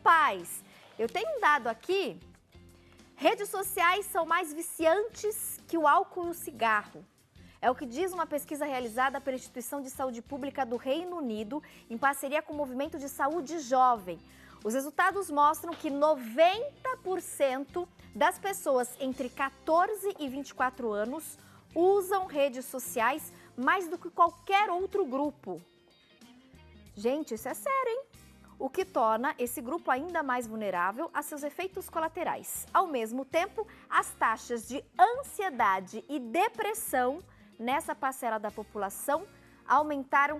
pais. Eu tenho um dado aqui, redes sociais são mais viciantes que o álcool e o cigarro. É o que diz uma pesquisa realizada pela Instituição de Saúde Pública do Reino Unido, em parceria com o Movimento de Saúde Jovem. Os resultados mostram que 90% das pessoas entre 14 e 24 anos usam redes sociais mais do que qualquer outro grupo. Gente, isso é sério, hein? O que torna esse grupo ainda mais vulnerável a seus efeitos colaterais. Ao mesmo tempo, as taxas de ansiedade e depressão nessa parcela da população aumentaram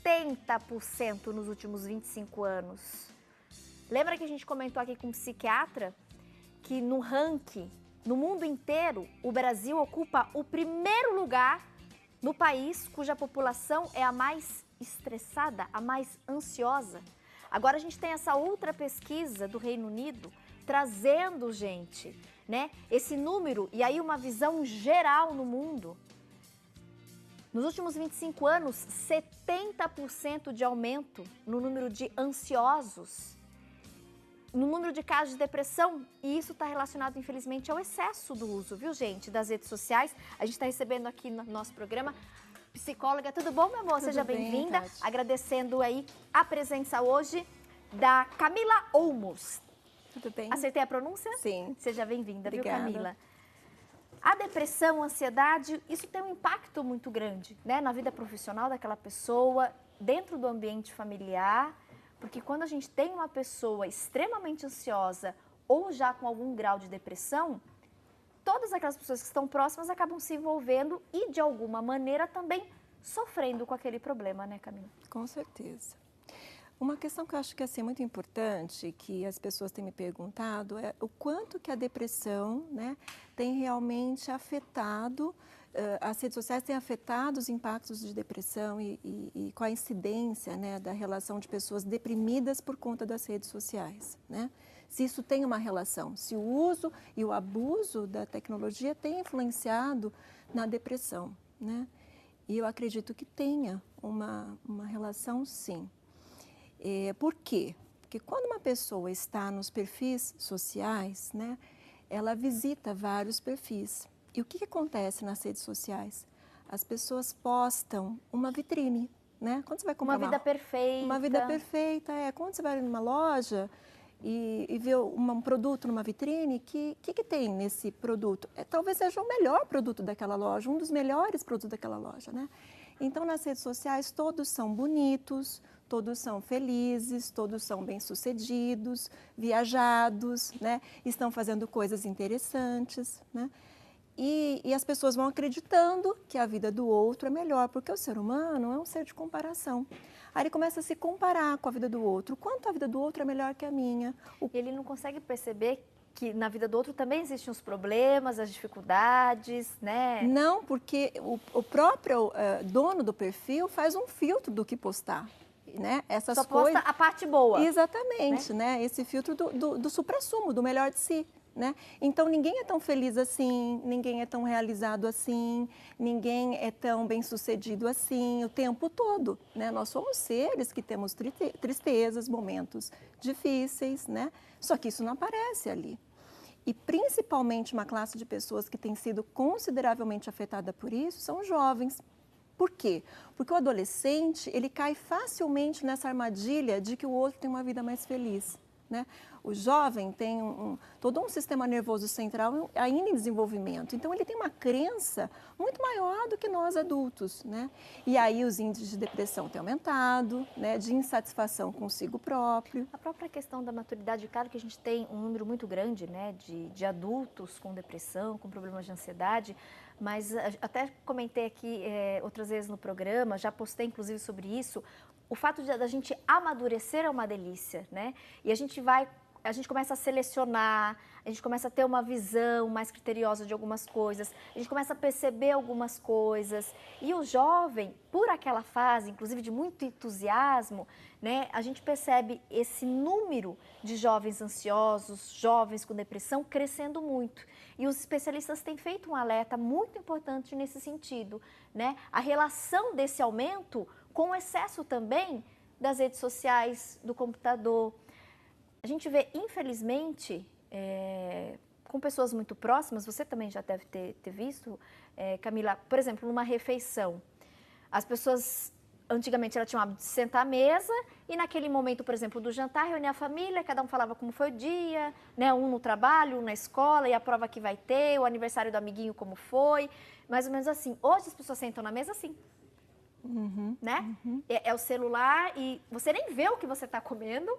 70% nos últimos 25 anos. Lembra que a gente comentou aqui com um psiquiatra que no ranking, no mundo inteiro, o Brasil ocupa o primeiro lugar no país cuja população é a mais estressada, a mais ansiosa. Agora a gente tem essa outra pesquisa do Reino Unido trazendo, gente, né, esse número e aí uma visão geral no mundo. Nos últimos 25 anos, 70% de aumento no número de ansiosos, no número de casos de depressão, e isso está relacionado, infelizmente, ao excesso do uso, viu, gente, das redes sociais. A gente está recebendo aqui no nosso programa psicóloga. Tudo bom, meu amor? Seja bem-vinda. Agradecendo aí a presença hoje da Camila Olmos. Tudo bem? Acertei a pronúncia? Sim. Seja bem-vinda, viu, Obrigada. Camila? A depressão, a ansiedade, isso tem um impacto muito grande, né, na vida profissional daquela pessoa, dentro do ambiente familiar, porque quando a gente tem uma pessoa extremamente ansiosa ou já com algum grau de depressão, todas aquelas pessoas que estão próximas acabam se envolvendo e, de alguma maneira, também sofrendo com aquele problema, né, Camila? Com certeza. Uma questão que eu acho que é assim, muito importante, que as pessoas têm me perguntado, é o quanto que a depressão, né, tem realmente afetado, as redes sociais têm afetado os impactos de depressão e com a incidência, né, da relação de pessoas deprimidas por conta das redes sociais, né? Se isso tem uma relação, se o uso e o abuso da tecnologia tem influenciado na depressão, né? E eu acredito que tenha uma relação, sim. Por quê? Porque quando uma pessoa está nos perfis sociais, né, ela visita vários perfis. E o que acontece nas redes sociais? As pessoas postam uma vitrine, né? Quando você vai comprar uma vida perfeita. Uma vida perfeita, Quando você vai numa loja e vê um produto numa vitrine, que tem nesse produto? Talvez seja o melhor produto daquela loja, um dos melhores produtos daquela loja, né? Então, nas redes sociais, todos são bonitos, todos são felizes, todos são bem-sucedidos, viajados, né? Estão fazendo coisas interessantes, né? E as pessoas vão acreditando que a vida do outro é melhor, porque o ser humano é um ser de comparação. Aí ele começa a se comparar com a vida do outro. O quanto a vida do outro é melhor que a minha. E ele não consegue perceber que na vida do outro também existem os problemas, as dificuldades, né? Não, porque o próprio dono do perfil faz um filtro do que postar, né? Essas Só posta a parte boa. Exatamente, né? Esse filtro do suprassumo, do melhor de si. Né? Então, ninguém é tão feliz assim, ninguém é tão realizado assim, ninguém é tão bem-sucedido assim o tempo todo, né? Nós somos seres que temos tristezas, momentos difíceis, né? Só que isso não aparece ali. E principalmente uma classe de pessoas que tem sido consideravelmente afetada por isso são os jovens. Por quê? Porque o adolescente, ele cai facilmente nessa armadilha de que o outro tem uma vida mais feliz. Né? O jovem tem todo um sistema nervoso central ainda em desenvolvimento, então ele tem uma crença muito maior do que nós adultos, né? E aí os índices de depressão têm aumentado, né? De insatisfação consigo próprio. A própria questão da maturidade, claro que a gente tem um número muito grande, né, de adultos com depressão, com problemas de ansiedade, mas até comentei aqui outras vezes no programa, já postei inclusive sobre isso. O fato da gente amadurecer é uma delícia, né? E a gente começa a selecionar, a gente começa a ter uma visão mais criteriosa de algumas coisas, a gente começa a perceber algumas coisas. E o jovem, por aquela fase, inclusive de muito entusiasmo, né, a gente percebe esse número de jovens ansiosos, jovens com depressão crescendo muito. E os especialistas têm feito um alerta muito importante nesse sentido, né? A relação desse aumento com o excesso também das redes sociais, do computador. a gente vê, infelizmente, com pessoas muito próximas, você também já deve ter visto, Camila, por exemplo, numa refeição, as pessoas, antigamente, elas tinham o hábito de sentar à mesa e naquele momento, por exemplo, do jantar, reunir a família, cada um falava como foi o dia, né? Um no trabalho, um na escola, e a prova que vai ter, o aniversário do amiguinho como foi, mais ou menos assim. Hoje as pessoas sentam na mesa assim, né? É o celular e você nem vê o que você está comendo,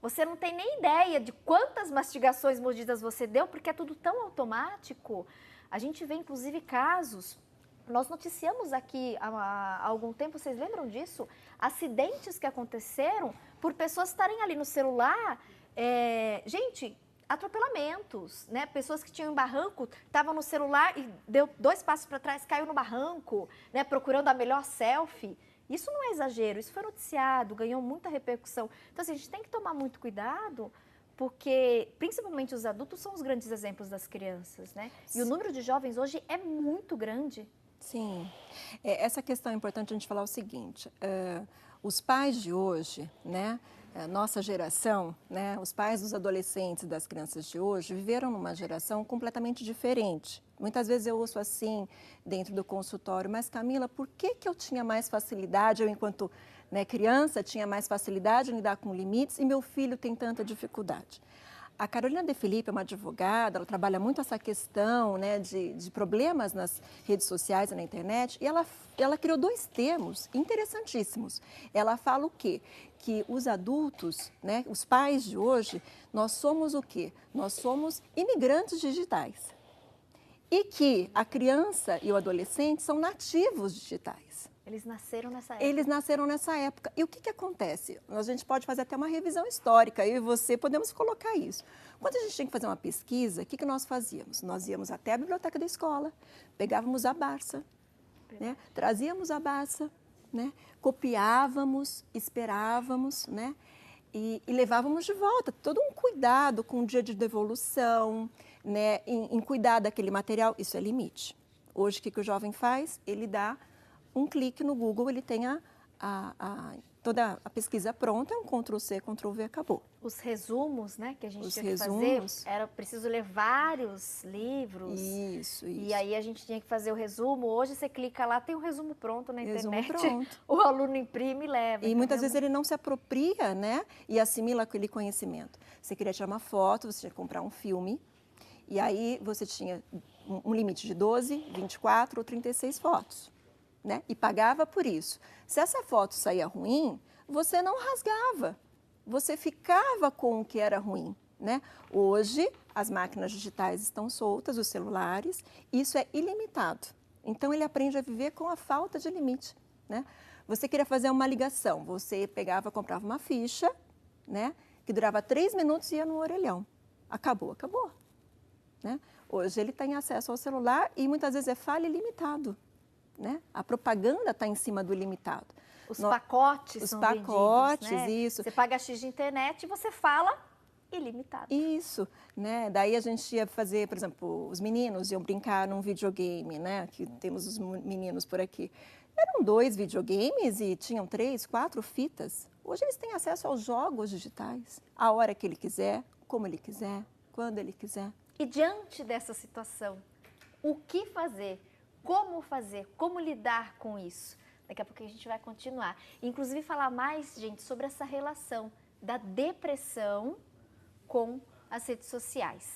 você não tem nem ideia de quantas mastigações mordidas você deu, porque é tudo tão automático. A gente vê, inclusive, casos, nós noticiamos aqui há algum tempo, vocês lembram disso? Acidentes que aconteceram por pessoas estarem ali no celular, gente, atropelamentos, né? Pessoas que tinham em barranco, estavam no celular e deu 2 passos para trás, caiu no barranco, né? Procurando a melhor selfie. Isso não é exagero, isso foi noticiado, ganhou muita repercussão. Então, assim, a gente tem que tomar muito cuidado, porque, principalmente os adultos, são os grandes exemplos das crianças, né? E o número de jovens hoje é muito grande. Sim. Essa questão é importante a gente falar o seguinte, os pais de hoje, né, nossa geração, né, os pais dos adolescentes, das crianças de hoje, viveram numa geração completamente diferente. Muitas vezes eu ouço assim, dentro do consultório, mas Camila, por que eu tinha mais facilidade, eu enquanto, né, criança tinha mais facilidade em lidar com limites e meu filho tem tanta dificuldade? A Carolina De Filippi é uma advogada, ela trabalha muito essa questão, né, de problemas nas redes sociais e na internet, e ela criou 2 termos interessantíssimos. Ela fala o quê? Que os adultos, né, os pais de hoje, nós somos o quê? Nós somos imigrantes digitais. E que a criança e o adolescente são nativos digitais. Eles nasceram nessa época. Eles nasceram nessa época. E o que acontece? A gente pode fazer até uma revisão histórica, eu e você podemos colocar isso. Quando a gente tinha que fazer uma pesquisa, o que nós fazíamos? Nós íamos até a biblioteca da escola, pegávamos a Barça, né? Trazíamos a Barça, né? Copiávamos, esperávamos, né? E levávamos de volta. Todo um cuidado com o dia de devolução, né? Em cuidar daquele material, isso é limite. Hoje, o que o jovem faz? Ele dá um clique no Google, ele tem toda a pesquisa pronta, um Ctrl+C, Ctrl+V, acabou. Os resumos, né, que a gente tinha que resumos, fazer, era preciso ler vários livros. Isso. E aí a gente tinha que fazer o resumo. Hoje você clica lá, tem um resumo pronto na internet. Pronto. O aluno imprime e leva. E muitas vezes ele não se apropria, né, e assimila aquele conhecimento. Você queria tirar uma foto, você tinha que comprar um filme, e aí você tinha um limite de 12, 24 ou 36 fotos. Né? E pagava por isso. Se essa foto saía ruim, você não rasgava, você ficava com o que era ruim. Né? Hoje, as máquinas digitais estão soltas, os celulares, isso é ilimitado. Então, ele aprende a viver com a falta de limite. Né? Você queria fazer uma ligação, você pegava, comprava uma ficha, né? Que durava 3 minutos e ia no orelhão. Acabou. Né? Hoje, ele tem acesso ao celular e muitas vezes é falha ilimitado. Né? A propaganda está em cima do ilimitado. Os pacotes são vendidos, né? Isso. Você paga X de internet e você fala ilimitado. Isso, né? Daí a gente ia fazer, por exemplo, os meninos iam brincar num videogame, né? Que temos os meninos por aqui. Eram 2 videogames e tinham 3, 4 fitas. Hoje eles têm acesso aos jogos digitais, a hora que ele quiser, como ele quiser, quando ele quiser. E diante dessa situação, o que fazer? Como fazer? Como lidar com isso? Daqui a pouco a gente vai continuar. Inclusive falar mais, gente, sobre essa relação da depressão com as redes sociais.